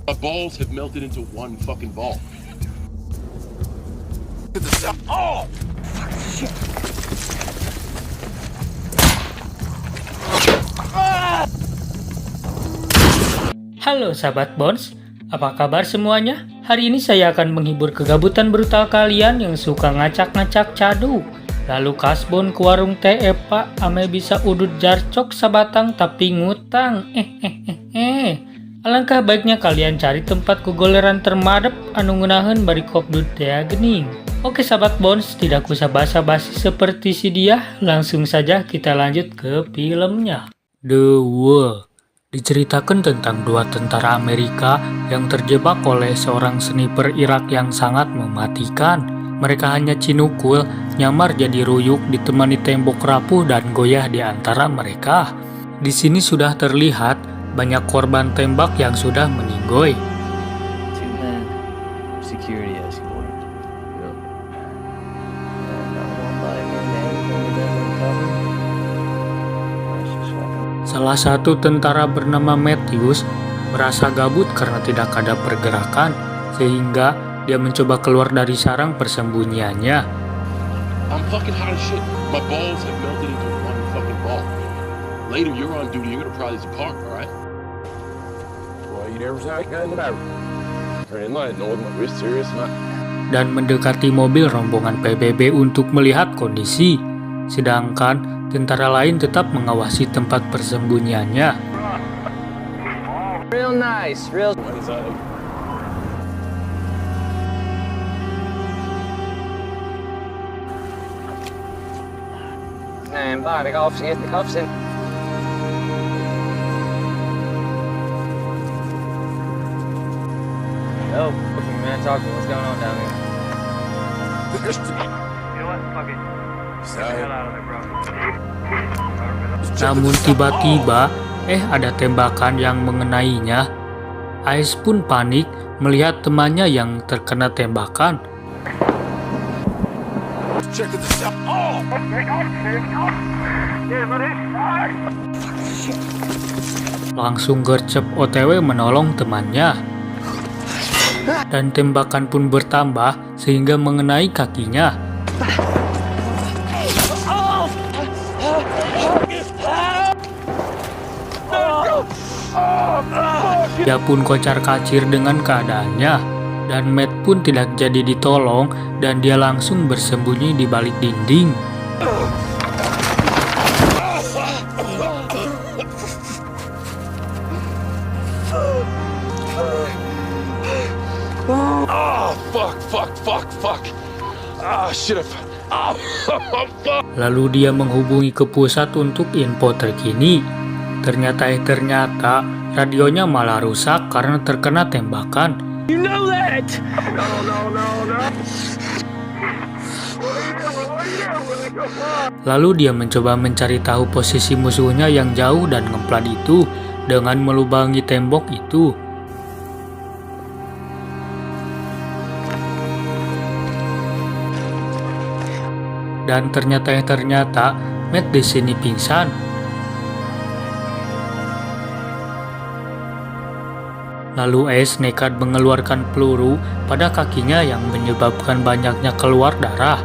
My balls have melted into one fucking ball. Oh! Shit. Halo sahabat Bones, apa kabar semuanya? Hari ini saya akan menghibur kegabutan brutal kalian yang suka ngacak-ngacak cadu. Lalu kasbon ke warung teh pak, ame bisa udut jarcok sabatang tapi ngutang. Alangkah baiknya kalian cari tempat kugoleran termadep anu ngeunaheun bari kopdut teh gening. Oke sahabat Bones, tidak usah basa-basi seperti si dia, langsung saja kita lanjut ke filmnya. The Wall diceritakan tentang dua tentara Amerika yang terjebak oleh seorang sniper Irak yang sangat mematikan. Mereka hanya cinukul, nyamar jadi ruyuk ditemani tembok rapuh dan goyah di antara mereka. Di sini sudah terlihat banyak korban tembak yang sudah meninggoy. Two men, security escort. Yep. And one by one, everything that went cover. That's just fucking. Salah satu tentara bernama Matthews merasa gabut karena tidak ada pergerakan, sehingga dia mencoba keluar dari sarang persembunyiannya. I'm fucking hot as shit. My balls have melted into one fucking ball. Later, you're on duty. You're gonna pry this apart, all right? Well, you never saw it kind of out. Train line, no, we're serious, not. Dan mendekati mobil rombongan PBB untuk melihat kondisi. Sedangkan tentara lain tetap mengawasi tempat persembunyiannya. Real nice, real. What is that? Man, bye, the cops, get the cuffs in. Yo, man, talk to me. What's going on down here? You know what? Fuck it. Get the hell out of there, bro. Namun tiba-tiba, ada tembakan yang mengenainya. Ais pun panik melihat temannya yang terkena tembakan. Check this out. Oh! Langsung gercep OTW menolong temannya. Dan tembakan pun bertambah sehingga mengenai kakinya. Dia pun kocar-kacir dengan keadaannya, dan Matt pun tidak jadi ditolong dan dia langsung bersembunyi di balik dinding. Oh, fuck. Ah, shit. Oh, fuck. Lalu dia menghubungi ke pusat untuk info terkini. Ternyata radionya malah rusak karena terkena tembakan. You know that! Lalu dia mencoba mencari tahu posisi musuhnya yang jauh dan ngemplan itu dengan melubangi tembok itu. Dan ternyata Matt di sini pingsan. Lalu Ace nekat mengeluarkan peluru pada kakinya yang menyebabkan banyaknya keluar darah.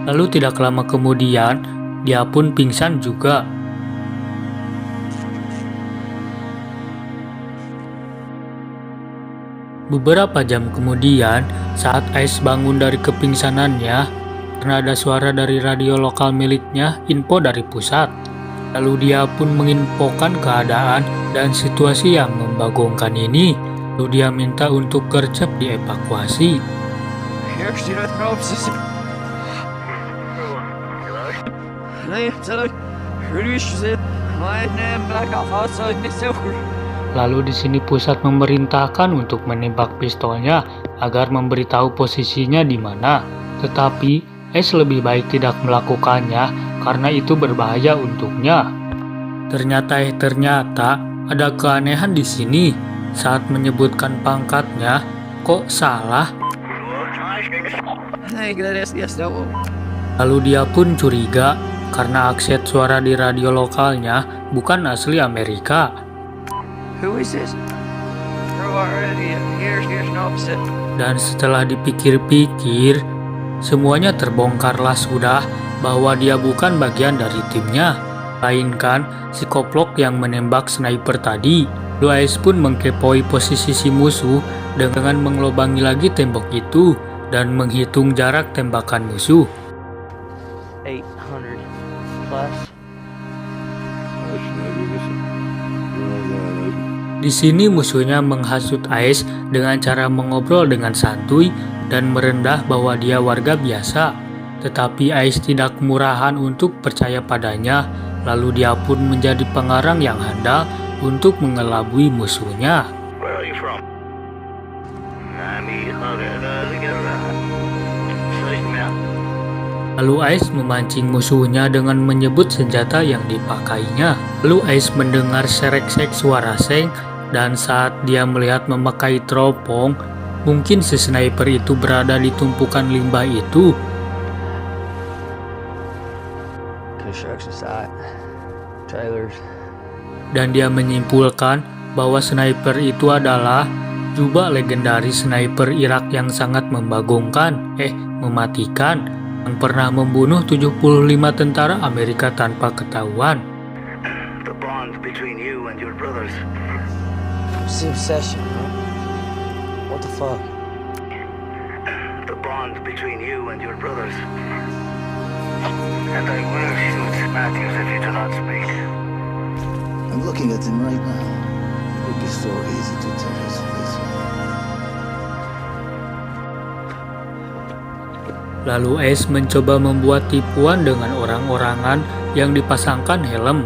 Lalu tidak lama kemudian, dia pun pingsan juga. Beberapa jam kemudian, saat Ice bangun dari kepingsanannya, karena ada suara dari radio lokal miliknya, info dari pusat. Lalu dia pun menginfokan keadaan dan situasi yang membagongkan ini. Lalu dia minta untuk gercep dievakuasi. Lalu di sini pusat memerintahkan untuk menembak pistolnya agar memberitahu posisinya di mana. Tetapi Ace lebih baik tidak melakukannya karena itu berbahaya untuknya. Ternyata ada keanehan di sini. Saat menyebutkan pangkatnya, kok salah? Hey, gracias. No. Lalu dia pun curiga karena aksen suara di radio lokalnya bukan asli Amerika. Who is this? Here's no opposite. Dan setelah dipikir-pikir, semuanya terbongkarlah sudah bahwa dia bukan bagian dari timnya, melainkan si koplok yang menembak sniper tadi. Luis pun mengkepoi posisi si musuh dengan mengelobangi lagi tembok itu dan menghitung jarak tembakan musuh. 800 plus. Di sini musuhnya menghasut Ais dengan cara mengobrol dengan santuy dan merendah bahwa dia warga biasa. Tetapi Ais tidak kemurahan untuk percaya padanya, lalu dia pun menjadi pengarang yang handal untuk mengelabui musuhnya. Where are you from? Lalu Ais memancing musuhnya dengan menyebut senjata yang dipakainya. Lalu Ais mendengar serek-sek suara seng, dan saat dia melihat memakai teropong, mungkin si sniper itu berada di tumpukan limbah itu. Construction site. Trailers. Dan dia menyimpulkan bahwa sniper itu adalah jubah legendaris sniper Irak yang sangat mematikan, yang pernah membunuh 75 tentara Amerika tanpa ketahuan. The bond between you and your brothers. What's the obsession, huh? What the fuck? The bond between you and your brothers. And I will shoot Matthews if you do not speak. I'm looking at him right now. It would be so easy to tear his face off. Lalu Ais mencoba membuat tipuan dengan orang-orangan yang dipasangkan helm.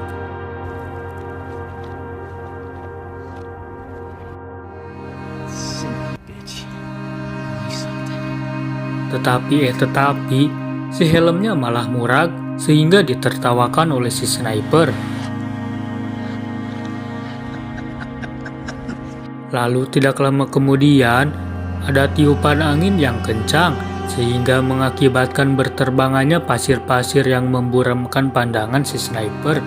Tetapi si helmnya malah murag sehingga ditertawakan oleh si sniper. Lalu tidak lama kemudian ada tiupan angin yang kencang sehingga mengakibatkan berterbangannya pasir-pasir yang memburamkan pandangan si sniper.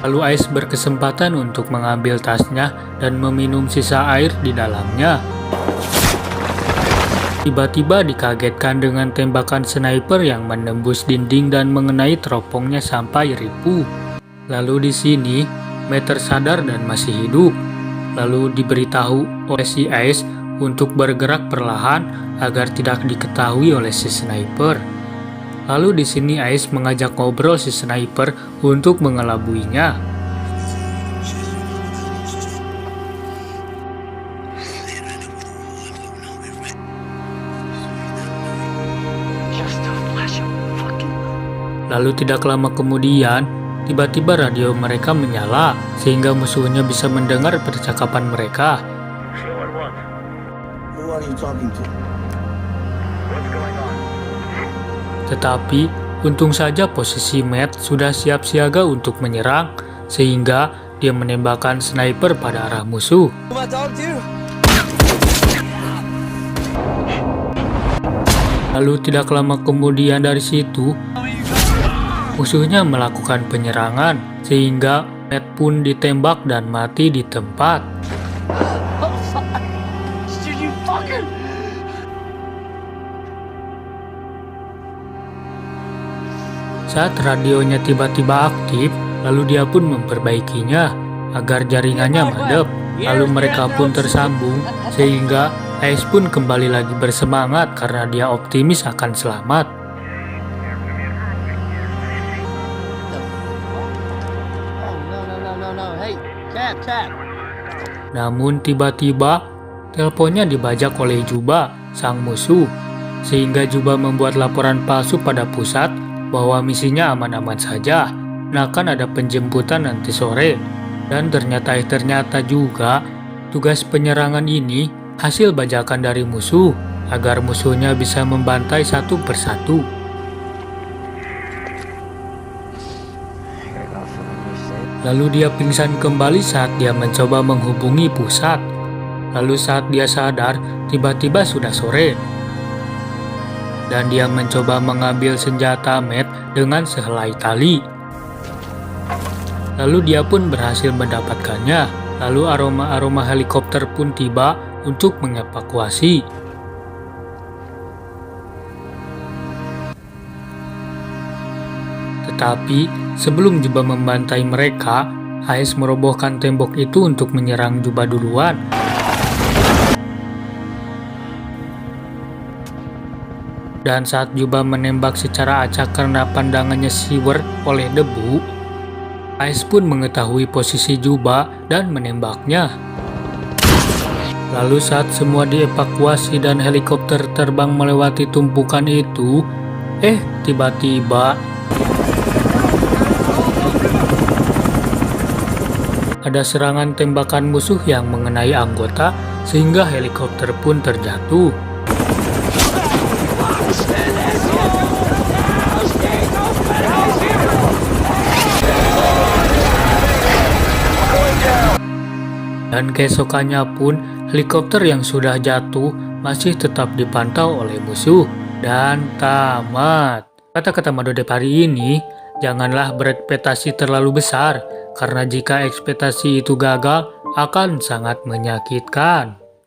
Lalu Ais berkesempatan untuk mengambil tasnya dan meminum sisa air di dalamnya. Tiba-tiba dikagetkan dengan tembakan sniper yang menembus dinding dan mengenai teropongnya sampai ripuh. Lalu di sini, Matt tersadar dan masih hidup. Lalu diberitahu oleh si Ais untuk bergerak perlahan agar tidak diketahui oleh si sniper. Lalu di sini Ais mengajak ngobrol si sniper untuk mengelabuinya. Lalu tidak lama kemudian, tiba-tiba radio mereka menyala sehingga musuhnya bisa mendengar percakapan mereka. Who are you talking to? What's going on? Tetapi, untung saja posisi Matt sudah siap siaga untuk menyerang, sehingga dia menembakkan sniper pada arah musuh. Lalu tidak lama kemudian dari situ, musuhnya melakukan penyerangan, sehingga Matt pun ditembak dan mati di tempat. Saat radionya tiba-tiba aktif, lalu dia pun memperbaikinya agar jaringannya madep. Lalu mereka pun tersambung, sehingga Ais pun kembali lagi bersemangat karena dia optimis akan selamat. Namun tiba-tiba, teleponnya dibajak oleh Juba, sang musuh, sehingga Juba membuat laporan palsu pada pusat bahwa misinya aman-aman saja, akan ada penjemputan nanti sore. Dan ternyata juga tugas penyerangan ini hasil bajakan dari musuh agar musuhnya bisa membantai satu persatu. Lalu dia pingsan kembali saat dia mencoba menghubungi pusat. Lalu saat dia sadar, tiba-tiba sudah sore. Dan dia mencoba mengambil senjata Matt dengan sehelai tali. Lalu dia pun berhasil mendapatkannya. Lalu aroma-aroma helikopter pun tiba untuk mengevakuasi. Tetapi sebelum Juba membantai mereka, Hayes merobohkan tembok itu untuk menyerang Juba duluan. Dan saat Juba menembak secara acak karena pandangannya siwer oleh debu, Hayes pun mengetahui posisi Juba dan menembaknya. Lalu saat semua dievakuasi dan helikopter terbang melewati tumpukan itu, tiba-tiba ada serangan tembakan musuh yang mengenai anggota sehingga helikopter pun terjatuh. Dan keesokannya pun helikopter yang sudah jatuh masih tetap dipantau oleh musuh. Dan tamat. Kata-kata Madodep hari ini, janganlah berekspektasi terlalu besar, karena jika ekspektasi itu gagal akan sangat menyakitkan.